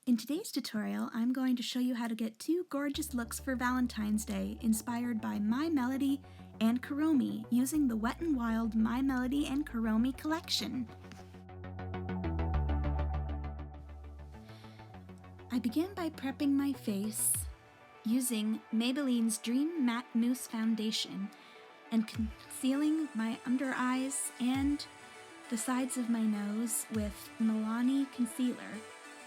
In today's tutorial, I'm going to show you how to get 2 gorgeous looks for Valentine's Day inspired by My Melody and Kuromi using the WetNWild My Melody and Kuromi collection. I begin by prepping my face using Maybelline's Dream Matte Mousse Foundation and concealing my under eyes and the sides of my nose with Milani concealer.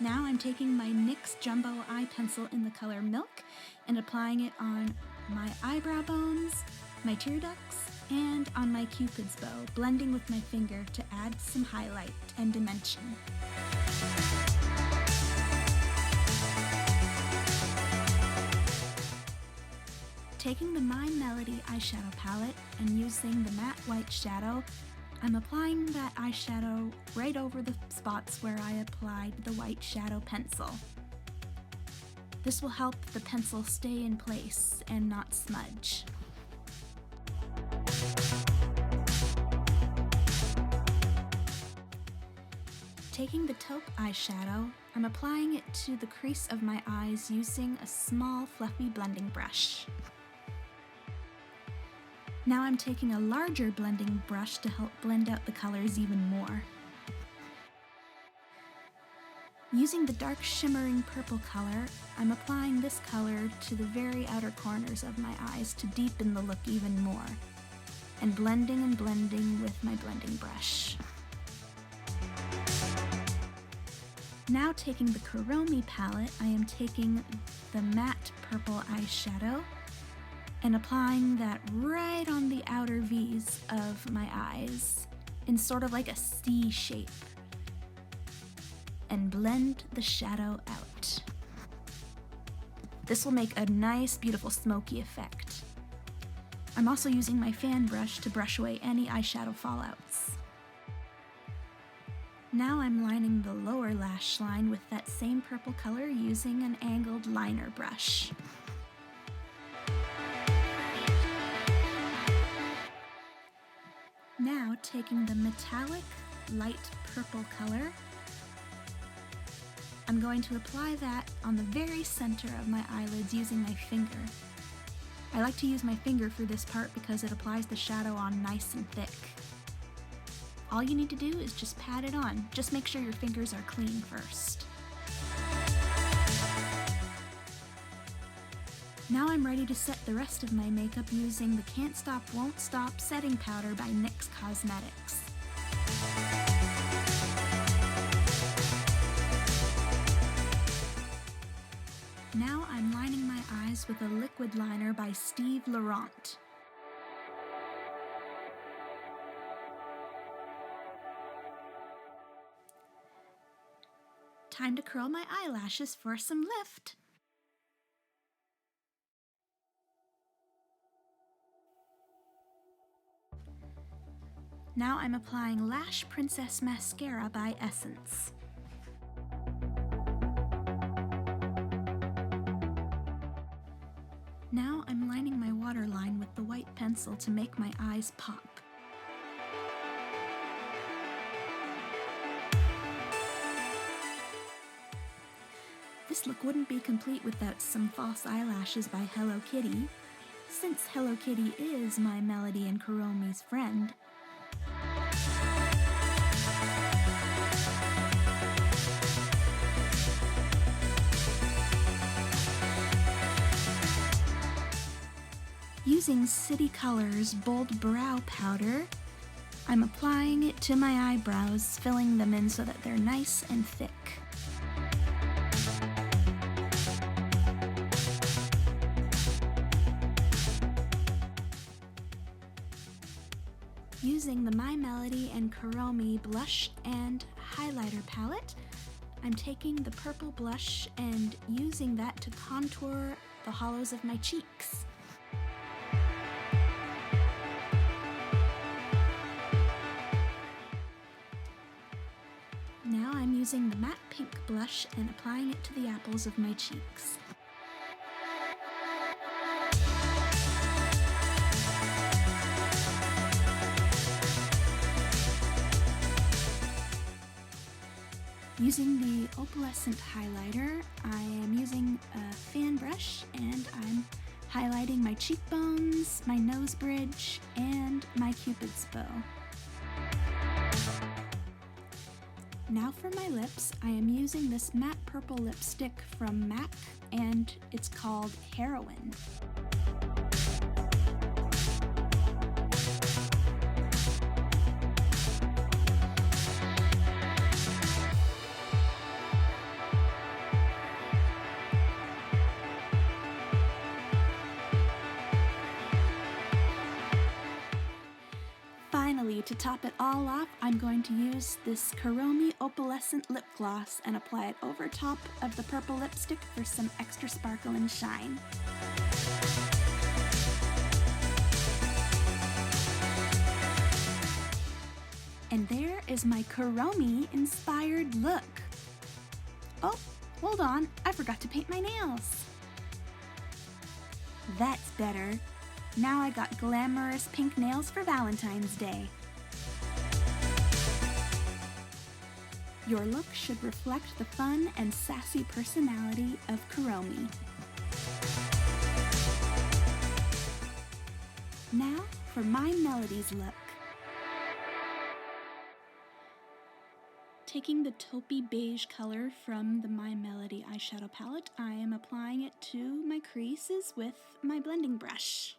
Now I'm taking my NYX Jumbo Eye Pencil in the color Milk and applying it on my eyebrow bones, my tear ducts, and on my Cupid's bow, blending with my finger to add some highlight and dimension. Taking the My Melody eyeshadow palette and using the matte white shadow, I'm applying that eyeshadow right over the spots where I applied the white shadow pencil. This will help the pencil stay in place and not smudge. Taking the taupe eyeshadow, I'm applying it to the crease of my eyes using a small fluffy blending brush. Now I'm taking a larger blending brush to help blend out the colors even more. Using the dark shimmering purple color, I'm applying this color to the very outer corners of my eyes to deepen the look even more, and blending with my blending brush. Now taking the Kuromi palette, I am taking the matte purple eyeshadow and applying that right on the outer V's of my eyes in sort of like a C shape, and blend the shadow out. This will make a nice, beautiful smoky effect. I'm also using my fan brush to brush away any eyeshadow fallouts. Now I'm lining the lower lash line with that same purple color using an angled liner brush. Now taking the metallic light purple color, I'm going to apply that on the very center of my eyelids using my finger. I like to use my finger for this part because it applies the shadow on nice and thick. All you need to do is just pat it on. Just make sure your fingers are clean first. Now I'm ready to set the rest of my makeup using the Can't Stop Won't Stop setting powder by NYX Cosmetics. Now I'm lining my eyes with a liquid liner by Laurant. Time to curl my eyelashes for some lift. Now I'm applying Lash Princess Mascara by Essence. Now I'm lining my waterline with the white pencil to make my eyes pop. This look wouldn't be complete without some false eyelashes by Hello Kitty, since Hello Kitty is My Melody and Kuromi's friend. Using City Colors Bold Brow Powder, I'm applying it to my eyebrows, filling them in so that they're nice and thick. Using the My Melody and Kuromi Blush and Highlighter palette, I'm taking the purple blush and using that to contour the hollows of my cheeks. Now I'm using the matte pink blush and applying it to the apples of my cheeks. Using the opalescent highlighter, I am using a fan brush and I'm highlighting my cheekbones, my nose bridge, and my cupid's bow. Now for my lips, I am using this matte purple lipstick from MAC, and it's called Heroine. Finally, to top it all off, I'm going to use this Kuromi opalescent lip gloss and apply it over top of the purple lipstick for some extra sparkle and shine. And there is my Kuromi-inspired look. Oh, hold on, I forgot to paint my nails. That's better. Now I got glamorous pink nails for Valentine's Day. Your look should reflect the fun and sassy personality of Kuromi. Now for My Melody's look. Taking the taupey beige color from the My Melody eyeshadow palette, I am applying it to my creases with my blending brush.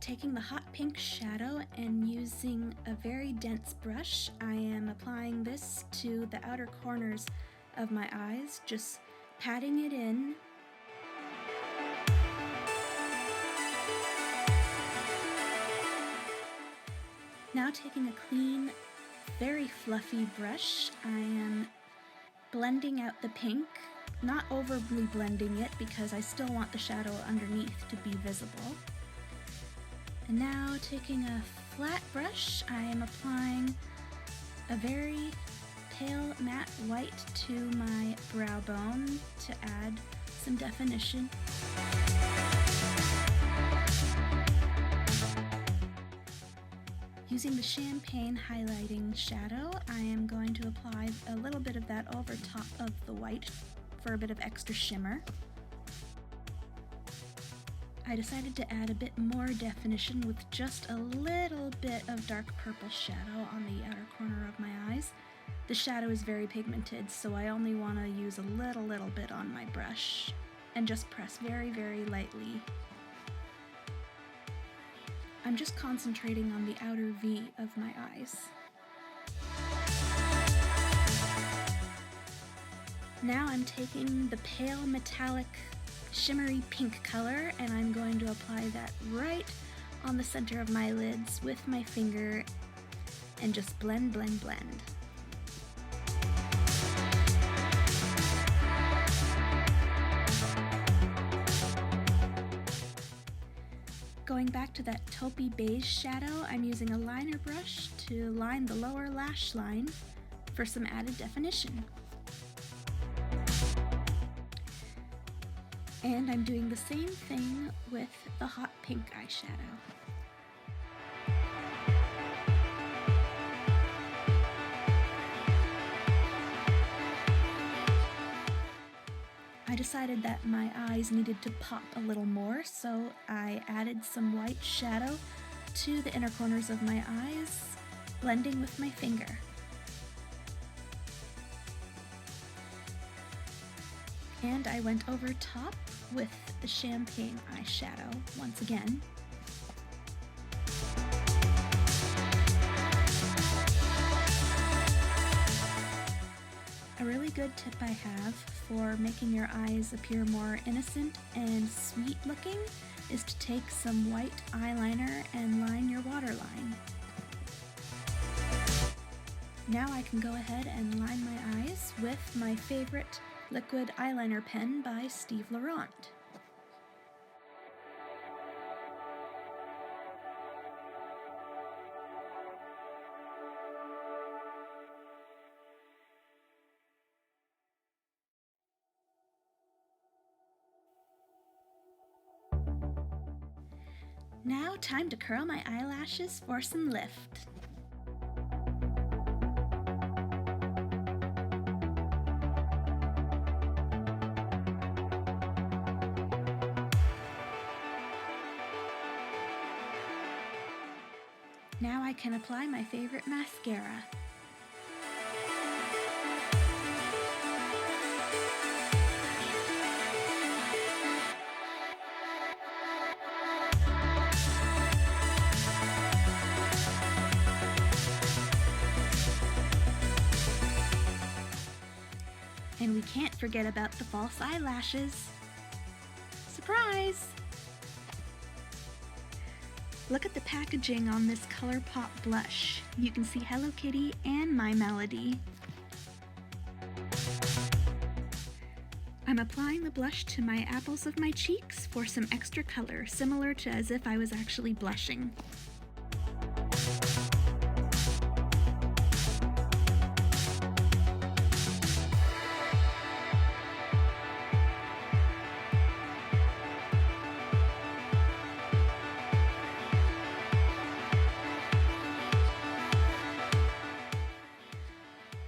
Taking the hot pink shadow and using a very dense brush, I am applying this to the outer corners of my eyes, just patting it in. Now taking a clean, very fluffy brush, I am blending out the pink, not overly blending it because I still want the shadow underneath to be visible. And now taking a flat brush, I am applying a very pale matte white to my brow bone to add some definition. Using the champagne highlighting shadow, I am going to apply a little bit of that over top of the white for a bit of extra shimmer. I decided to add a bit more definition with just a little bit of dark purple shadow on the outer corner of my eyes. The shadow is very pigmented, so I only want to use a little bit on my brush and just press very, very lightly. I'm just concentrating on the outer V of my eyes. Now I'm taking the pale metallic shimmery pink color and I'm going to apply that right on the center of my lids with my finger and just blend, blend, blend. Going back to that taupey beige shadow, I'm using a liner brush to line the lower lash line for some added definition. And I'm doing the same thing with the hot pink eyeshadow. I decided that my eyes needed to pop a little more, so I added some white shadow to the inner corners of my eyes, blending with my finger. And I went over top with the champagne eyeshadow once again. A really good tip I have for making your eyes appear more innocent and sweet looking is to take some white eyeliner and line your waterline. Now I can go ahead and line my eyes with my favorite liquid eyeliner pen by Steve Laurant. Now time to curl my eyelashes for some lift. Now I can apply my favorite mascara. And we can't forget about the false eyelashes. Surprise! Look at the packaging on this ColourPop blush. You can see Hello Kitty and My Melody. I'm applying the blush to my apples of my cheeks for some extra color, similar to as if I was actually blushing.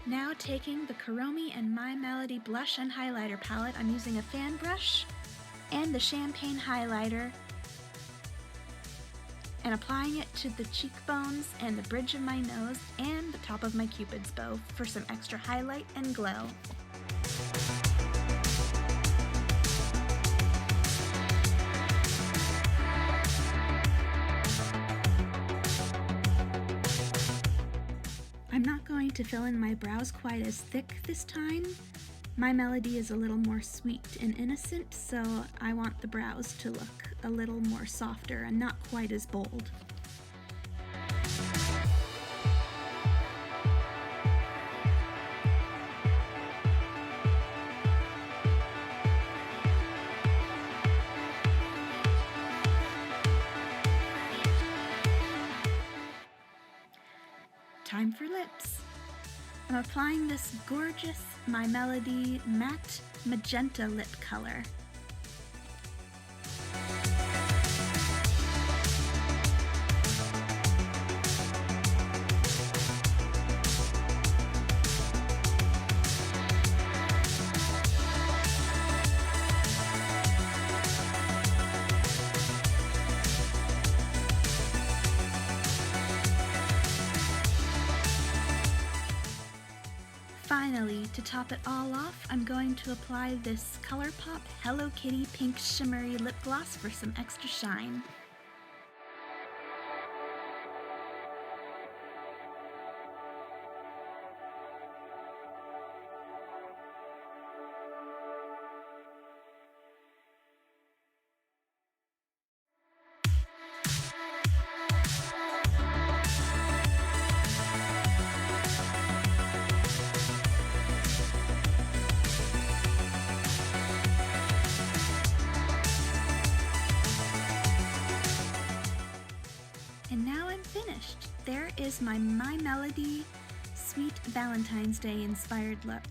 Now taking the Kuromi and My Melody blush and highlighter palette, I'm using a fan brush and the champagne highlighter and applying it to the cheekbones and the bridge of my nose and the top of my cupid's bow for some extra highlight and glow. I'm not going to fill in my brows quite as thick this time. My Melody is a little more sweet and innocent, so I want the brows to look a little more softer and not quite as bold. Time for lips. I'm applying this gorgeous My Melody matte magenta lip color. Finally, to top it all off, I'm going to apply this ColourPop Hello Kitty pink shimmery lip gloss for some extra shine. And now I'm finished. There is my My Melody sweet Valentine's Day inspired look.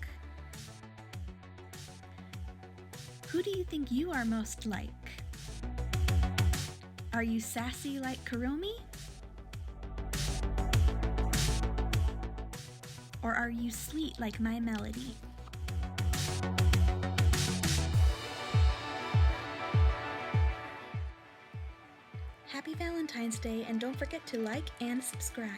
Who do you think you are most like? Are you sassy like Kuromi? Or are you sweet like My Melody? Happy Valentine's Day, and don't forget to like and subscribe.